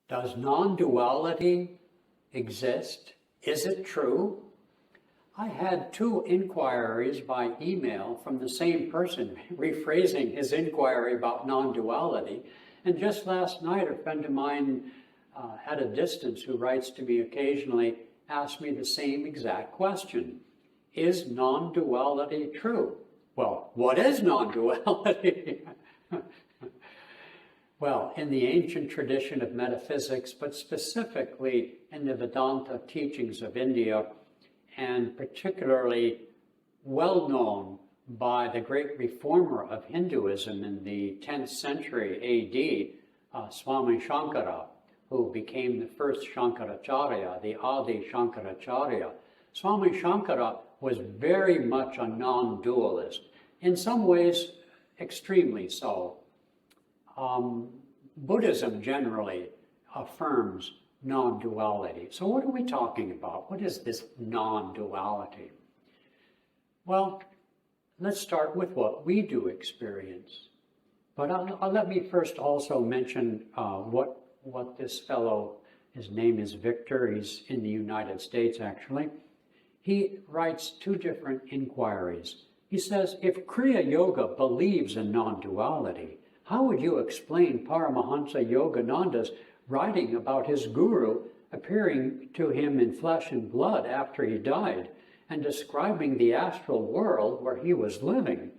Does non-duality exist? Is it true? I had 2 inquiries by email from the same person rephrasing his inquiry about non-duality. And just last night, a friend of mine at a distance who writes to me occasionally asked me the same exact question. Is non-duality true? Well, what is non-duality? Well, in the ancient tradition of metaphysics, but specifically in the Vedanta teachings of India, and particularly well known by the great reformer of Hinduism in the 10th century AD, Swami Shankara, who became the first Shankaracharya, the Adi Shankaracharya. Swami Shankara was very much a non-dualist, in some ways extremely so. Buddhism generally affirms non-duality. So what are we talking about? What is this non-duality? Well, let's start with what we do experience. But let me first also mention what this fellow, his name is Victor, he's in the United States actually. He writes 2 different inquiries. He says, if Kriya Yoga believes in non-duality, how would you explain Paramahansa Yogananda's writing about his guru appearing to him in flesh and blood after he died and describing the astral world where he was living?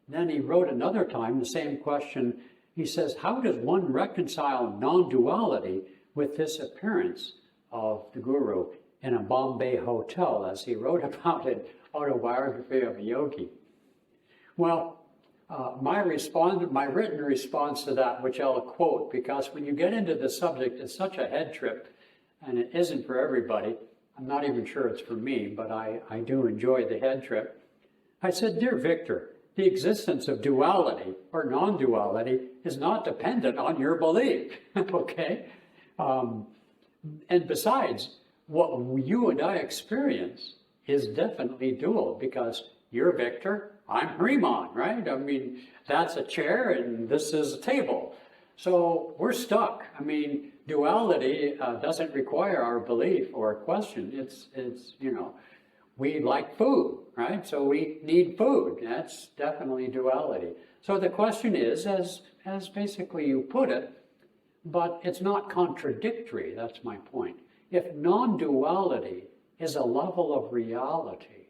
Then he wrote another time the same question. He says, how does one reconcile non-duality with this appearance of the guru in a Bombay hotel, as he wrote about it, Autobiography of a Yogi? Well, my written response to that, which I'll quote, because when you get into the subject, it's such a head trip, and it isn't for everybody. I'm not even sure it's for me, but I do enjoy the head trip. I said, dear Victor, the existence of duality or non-duality is not dependent on your belief, okay? And besides, what you and I experience is definitely dual, because you're Victor, I'm Hriman, right? I mean, that's a chair and this is a table. So we're stuck. I mean, duality doesn't require our belief or question. It's you know, we like food, right? So we need food. That's definitely duality. So the question is, as basically you put it, but it's not contradictory, that's my point. If non-duality is a level of reality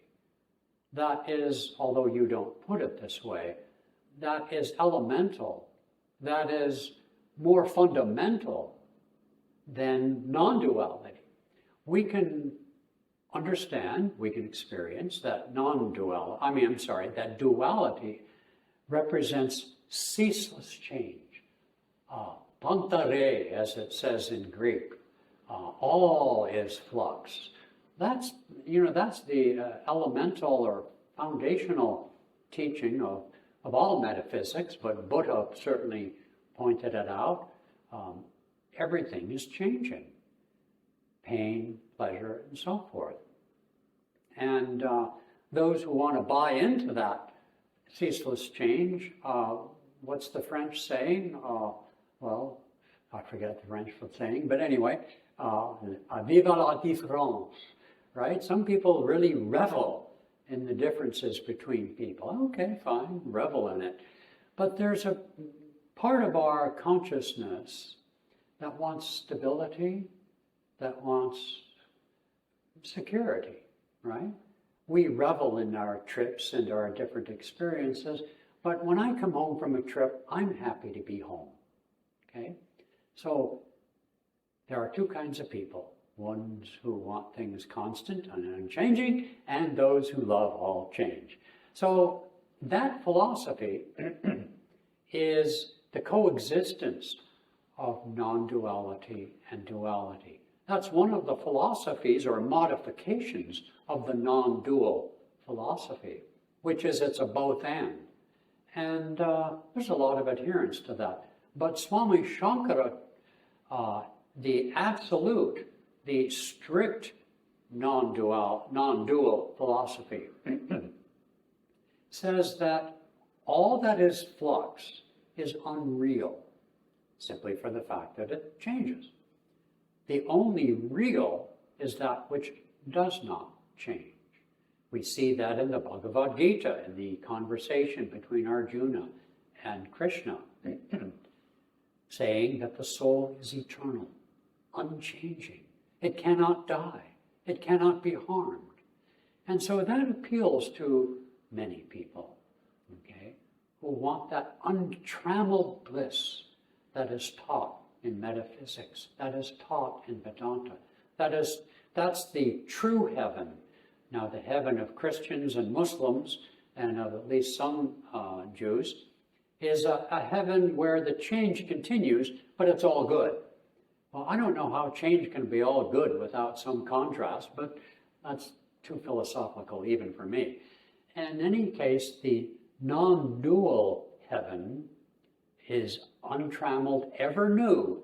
that is, although you don't put it this way, that is elemental, that is more fundamental than non-duality, we can understand, we can experience that that duality represents ceaseless change. Pantare, as it says in Greek, all is flux. That's the elemental or foundational teaching of all metaphysics, but Buddha certainly pointed it out. Everything is changing. Pain, pleasure, and so forth. And those who want to buy into that ceaseless change, what's the French saying? Well, I forget the French saying, but anyway, vive la différence, right? Some people really revel in the differences between people. Okay, fine, revel in it. But there's a part of our consciousness that wants stability, that wants security, right? We revel in our trips and our different experiences, but when I come home from a trip, I'm happy to be home, okay? So there are 2 kinds of people, ones who want things constant and unchanging, and those who love all change. So that philosophy is the coexistence of non-duality and duality. That's one of the philosophies or modifications of the non-dual philosophy, which is it's a both and. And there's a lot of adherence to that. But Swami Shankara, the absolute, the strict non-dual philosophy says that all that is flux is unreal. simply for the fact that it changes. The only real is that which does not change. We see that in the Bhagavad Gita, in the conversation between Arjuna and Krishna, saying that the soul is eternal, unchanging. It cannot die. It cannot be harmed. And so that appeals to many people, okay, who want that untrammeled bliss that is taught in metaphysics, that is taught in Vedanta. That's the true heaven. Now, the heaven of Christians and Muslims, and of at least some Jews, is a heaven where the change continues, but it's all good. Well, I don't know how change can be all good without some contrast, but that's too philosophical even for me. In any case, the non-dual heaven is untrammeled, ever new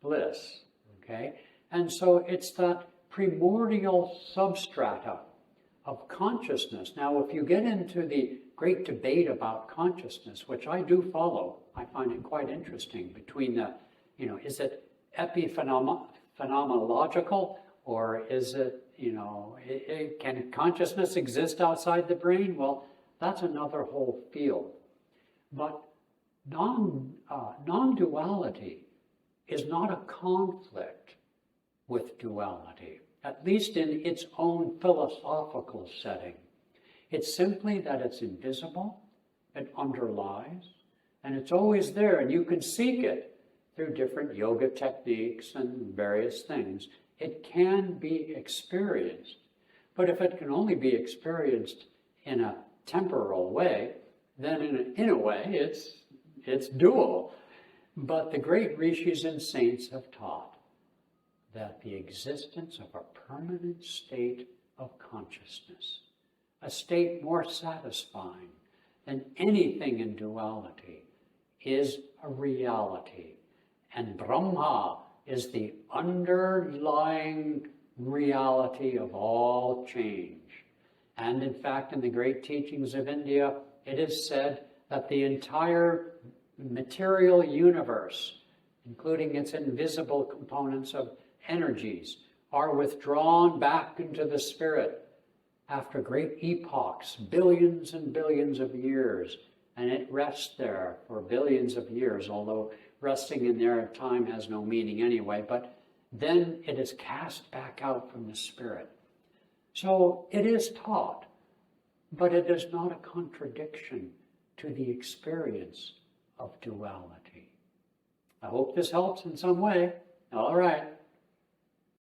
bliss, okay? And so it's that primordial substrata of consciousness. Now, if you get into the great debate about consciousness, which I do follow, I find it quite interesting, between the, is it epiphenomenological, or is it, can consciousness exist outside the brain? Well, that's another whole field. But non-duality is not a conflict with duality, at least in its own philosophical setting. It's simply that it's invisible, it underlies, and it's always there, and you can seek it through different yoga techniques and various things. It can be experienced, but if it can only be experienced in a temporal way, then in a way it's dual. But the great rishis and saints have taught that the existence of a permanent state of consciousness, a state more satisfying than anything in duality, is a reality. And Brahma is the underlying reality of all change. And in fact, in the great teachings of India, it is said that the entire material universe, including its invisible components of energies, are withdrawn back into the spirit after great epochs, billions and billions of years, and it rests there for billions of years, although resting in there time has no meaning anyway, but then it is cast back out from the spirit. So it is taught, but it is not a contradiction to the experience of duality. I hope this helps in some way. All right.